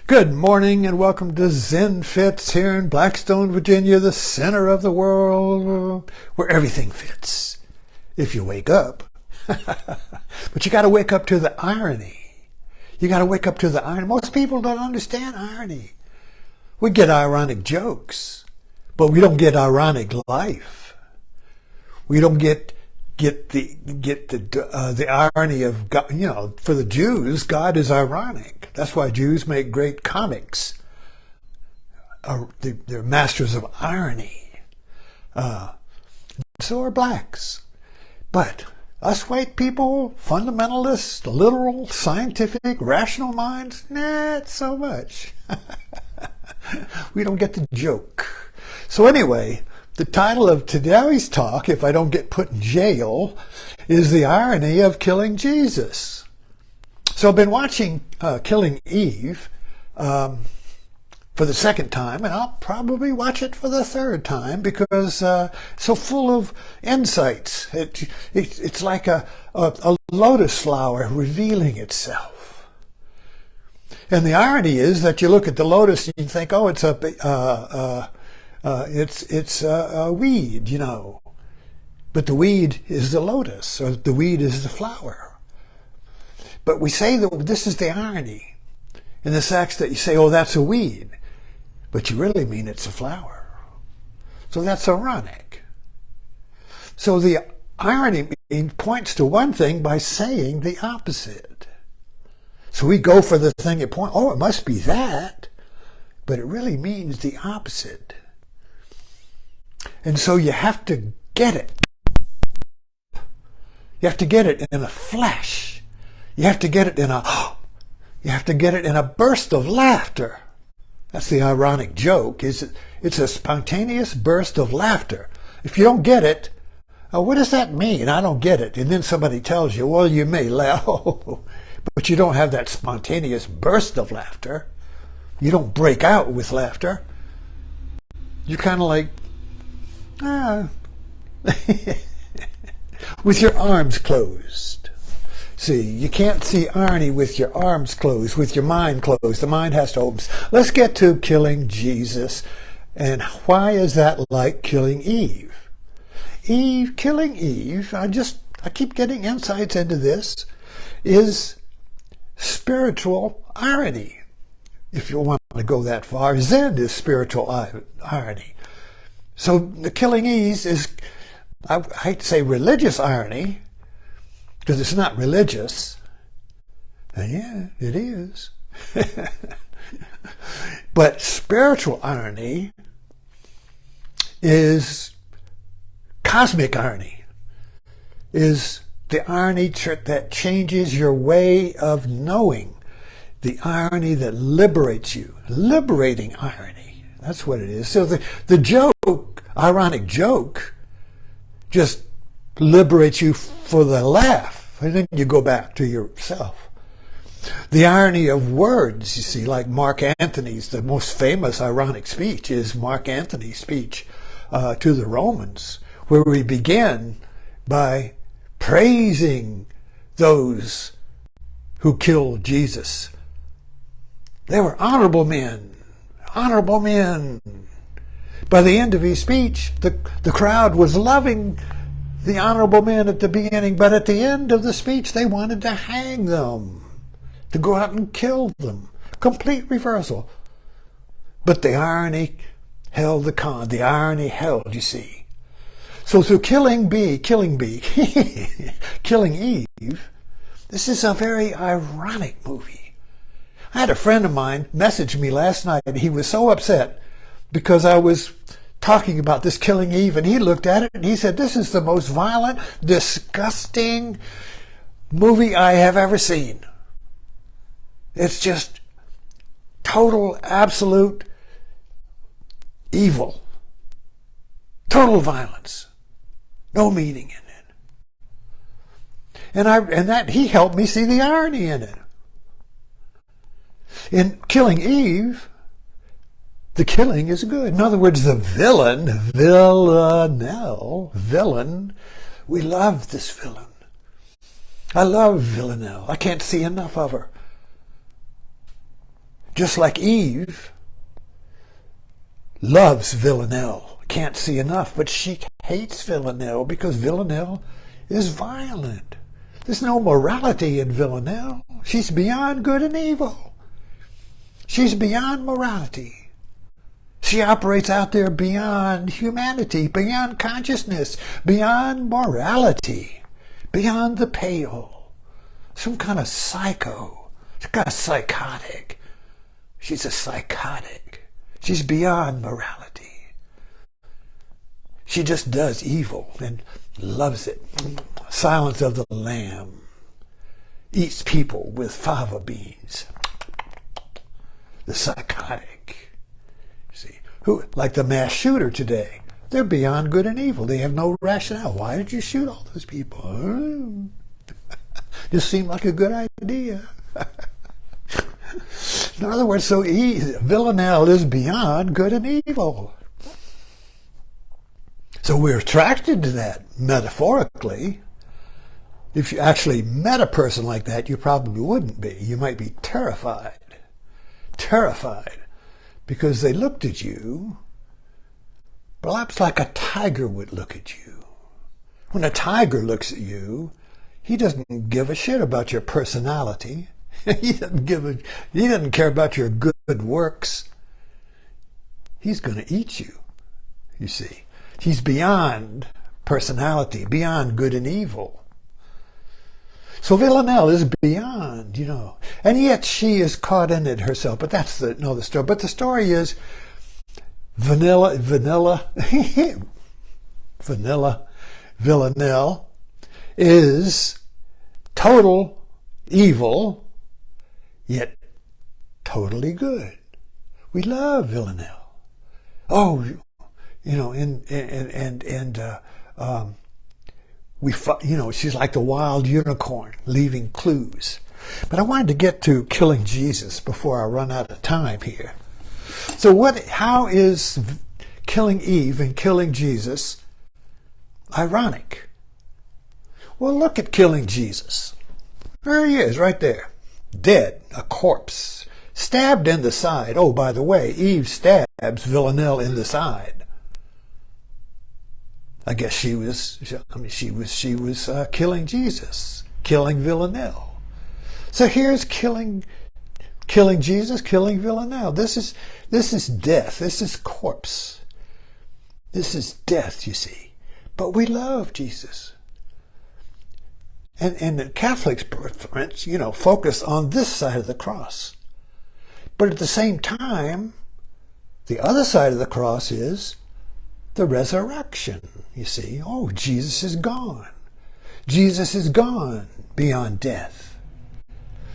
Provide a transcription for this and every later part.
Good morning and welcome to Zen Fits here in Blackstone, Virginia, the center of the world, where everything fits, if you wake up. But you got to wake up to the irony. You got to wake up to the irony. Most people don't understand irony. We get ironic jokes, but we don't get ironic life. We don't get the irony of God. You know, for the Jews, God is ironic. That's why Jews make great comics. They're masters of irony. So are blacks. But us white people, fundamentalists, literal, scientific, rational minds, not so much. We don't get the joke. So anyway, the title of today's talk, if I don't get put in jail, is The Irony of Killing Jesus. So I've been watching Killing Eve for the second time, and I'll probably watch it for the third time because so full of insights. It's like a lotus flower revealing itself. And the irony is that you look at the lotus and you think, oh, it's a weed, you know. But the weed is the lotus, or the weed is the flower. But we say that this is the irony in the sense that you say, oh, that's a weed, but you really mean it's a flower. So that's ironic. So the irony points to one thing by saying the opposite. So we go for the thing it points, oh, it must be that, but it really means the opposite. And so you have to get it. You have to get it in a flash. You have to get it in a burst of laughter. That's the ironic joke. It's a spontaneous burst of laughter. If you don't get it, what does that mean? I don't get it. And then somebody tells you, well, you may laugh, but you don't have that spontaneous burst of laughter. You don't break out with laughter. You're kind of like, with your arms closed. See, you can't see irony with your arms closed, with your mind closed. The mind has to open. Let's get to killing Jesus. And why is that like killing Eve? Killing Eve, I keep getting insights into this, is spiritual irony. If you want to go that far, Zen is spiritual irony. So the killing Eve is, I hate to say religious irony, because it's not religious. And yeah, it is. But spiritual irony is cosmic irony, is the irony that changes your way of knowing, the irony that liberates you, liberating irony. That's what it is. So the joke, ironic joke, just liberates you for the laugh, and then you go back to yourself. The irony of words, you see, like Mark Antony's, the most famous ironic speech is Mark Antony's speech to the Romans, where we begin by praising those who killed Jesus. They were honorable men, honorable men. By the end of his speech, the crowd was loving the honorable men at the beginning, but at the end of the speech, they wanted to hang them, to go out and kill them. Complete reversal. But the irony held the irony held, you see. So through killing Eve, this is a very ironic movie. I had a friend of mine message me last night, and he was so upset because I was talking about this killing Eve, and he looked at it and he said, this is the most violent, disgusting movie I have ever seen. It's just total, absolute evil. Total violence. No meaning in it. And he helped me see the irony in it. In killing Eve, the killing is good. In other words, the Villanelle, we love this villain. I love Villanelle. I can't see enough of her. Just like Eve loves Villanelle, can't see enough, but she hates Villanelle because Villanelle is violent. There's no morality in Villanelle. She's beyond good and evil. She's beyond morality. She operates out there beyond humanity, beyond consciousness, beyond morality, beyond the pale. Some kind of psycho, some kind of psychotic. She's a psychotic. She's beyond morality. She just does evil and loves it. Silence of the Lamb. Eats people with fava beans. The psychotic. See, who, like the mass shooter today, they're beyond good and evil. They have no rationale. Why did you shoot all those people? Just seemed like a good idea. In other words, so Villanelle is beyond good and evil. So we're attracted to that metaphorically. If you actually met a person like that, you probably wouldn't be. You might be terrified. Terrified. Because they looked at you, perhaps like a tiger would look at you. When a tiger looks at you, he doesn't give a shit about your personality. He doesn't care about your good works. He's going to eat you, you see. He's beyond personality, beyond good and evil. So Villanelle is beyond, and yet she is caught in it herself. But that's the story. But the story is Villanelle is total evil, yet totally good. We love Villanelle. Oh, she's like the wild unicorn, leaving clues. But I wanted to get to killing Jesus before I run out of time here. So how is killing Eve and killing Jesus ironic? Well, look at killing Jesus. There he is, right there. Dead, a corpse, stabbed in the side. Oh, by the way, Eve stabs Villanelle in the side. I guess she was killing Jesus, killing Villanelle. So here's killing Jesus, killing Villanelle. This is death. This is corpse. This is death, you see. But we love Jesus. And the Catholics, focus on this side of the cross. But at the same time, the other side of the cross is the resurrection, you see. Oh, Jesus is gone. Jesus is gone beyond death.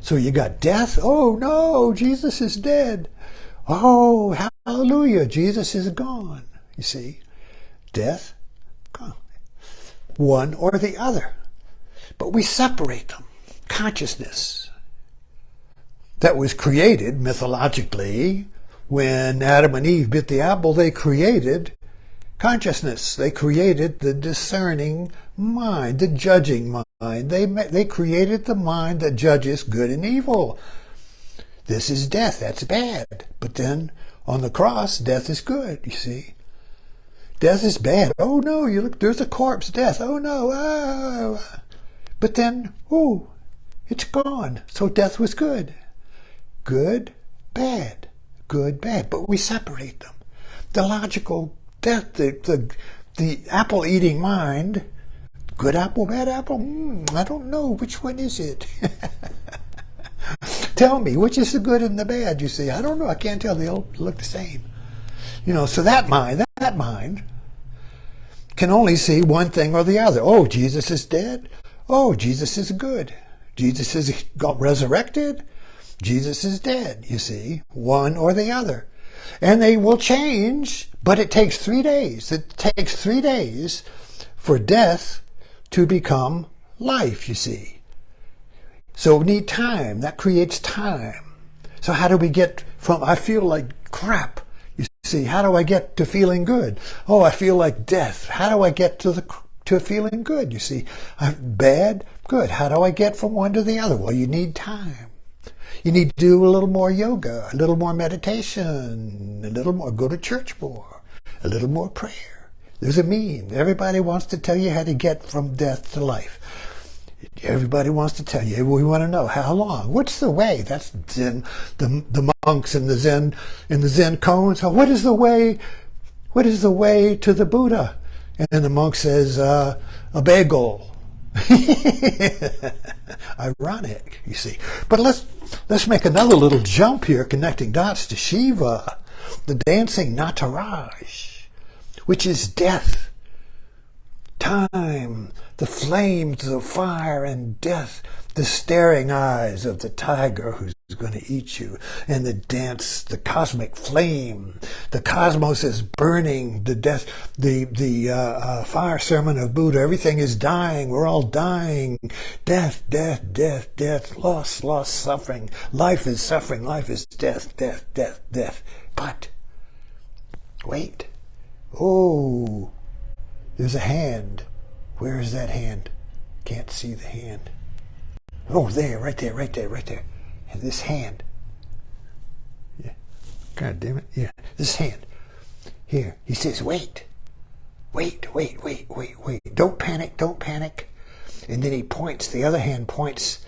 So you got death. Oh, no, Jesus is dead. Oh, hallelujah, Jesus is gone. You see, death, gone. One or the other. But we separate them. Consciousness that was created mythologically when Adam and Eve bit the apple, they created consciousness. They created the discerning mind, the judging mind. They created the mind that judges good and evil. This is death. That's bad. But then on the cross, death is good, you see. Death is bad. Oh, no, you look, there's a corpse, death. Oh, no. Ah. But then, it's gone. So death was good. Good, bad. Good, bad. But we separate them. The logical death, the apple-eating mind, good apple, bad apple? I don't know. Which one is it? Tell me, which is the good and the bad, you see? I don't know. I can't tell. They all look the same. So that mind can only see one thing or the other. Oh, Jesus is dead. Oh, Jesus is good. Jesus is resurrected. Jesus is dead, you see. One or the other. And they will change, but it takes 3 days. It takes 3 days for death to become life, you see. So we need time. That creates time. So how do we get from, I feel like crap, you see, how do I get to feeling good? Oh, I feel like death. How do I get to feeling good, you see? Bad, good. How do I get from one to the other? Well, you need time. You need to do a little more yoga, a little more meditation, a little more, go to church more, a little more prayer. There's a meme. Everybody wants to tell you how to get from death to life. Everybody wants to tell you. We want to know how long. What's the way? That's Zen. The monks in the Zen koans. So what is the way? What is the way to the Buddha? And the monk says, a bagel. Ironic, you see. But let's make another little jump here, connecting dots to Shiva, the dancing Nataraj, which is death, time, the flames of fire and death, the staring eyes of the tiger who's going to eat you, and the dance, the cosmic flame. The cosmos is burning, the death, the fire sermon of Buddha. Everything is dying. We're all dying. Death, death, death, death. Loss, loss, suffering. Life is suffering. Life is death, death, death, death. But wait. Oh, there's a hand. Where is that hand? Can't see the hand. Oh, there, right there, right there, right there. And this hand. Yeah. God damn it. Yeah. This hand. Here. He says, wait. Wait, wait, wait, wait, wait. Don't panic, don't panic. And then he points, the other hand points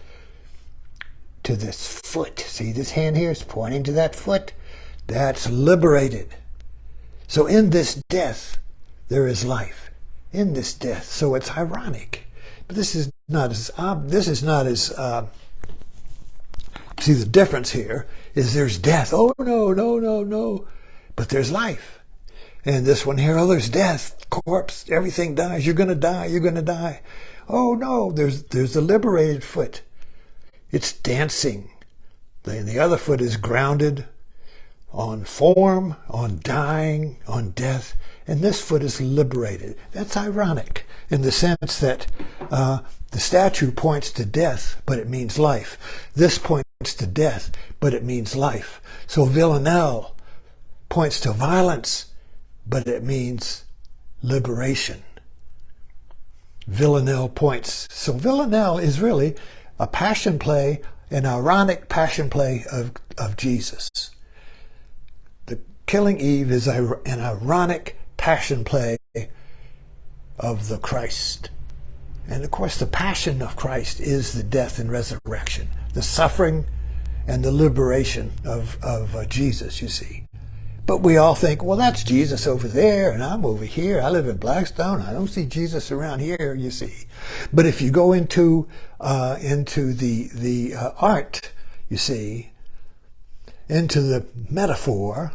to this foot. See, this hand here is pointing to that foot. That's liberated. So in this death, there is life. In this death. So it's ironic. But this is not as see, the difference here is there's death. Oh, no, no, no, no. But there's life. And this one here, oh, there's death, corpse, everything dies. You're going to die. You're going to die. Oh, no, there's the liberated foot. It's dancing. And the other foot is grounded on form, on dying, on death. And this foot is liberated. That's ironic in the sense that the statue points to death, but it means life. This points to death, but it means life. So Villanelle points to violence, but it means liberation. Villanelle points. So Villanelle is really a passion play, an ironic passion play of Jesus. The killing Eve is an ironic passion play of the Christ. And of course the passion of Christ is the death and resurrection, the suffering and the liberation of Jesus, you see. But we all think, well, that's Jesus over there and I'm over here. I live in Blackstone. I don't see Jesus around here, you see. But if you go into the art, you see, into the metaphor,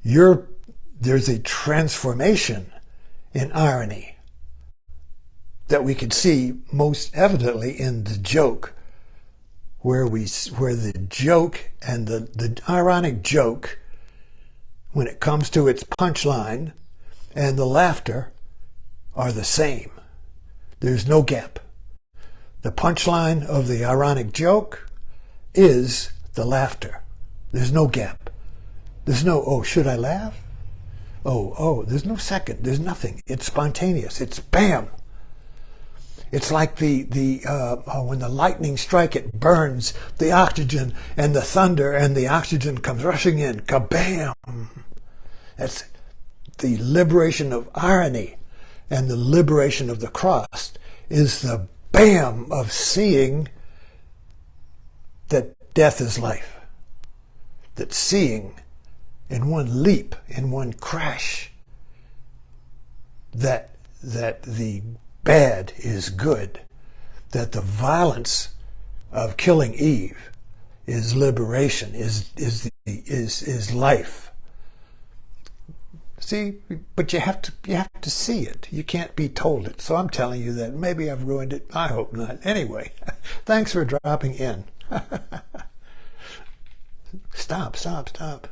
there's a transformation in irony that we can see most evidently in the joke, where the joke and the ironic joke, when it comes to its punchline, and the laughter are the same. There's no gap. The punchline of the ironic joke is the laughter. There's no gap. There's no, oh, should I laugh? Oh, there's no second. There's nothing. It's spontaneous. It's bam. It's like when the lightning strike, it burns the oxygen and the thunder, and the oxygen comes rushing in. Kabam! That's the liberation of irony, and the liberation of the cross is the bam of seeing that death is life. That seeing in one leap, in one crash, that the bad is good, that the violence of killing Eve is liberation, is life. See, but you have to see it. You can't be told it. So I'm telling you that. Maybe I've ruined it. I hope not. Anyway, thanks for dropping in. Stop.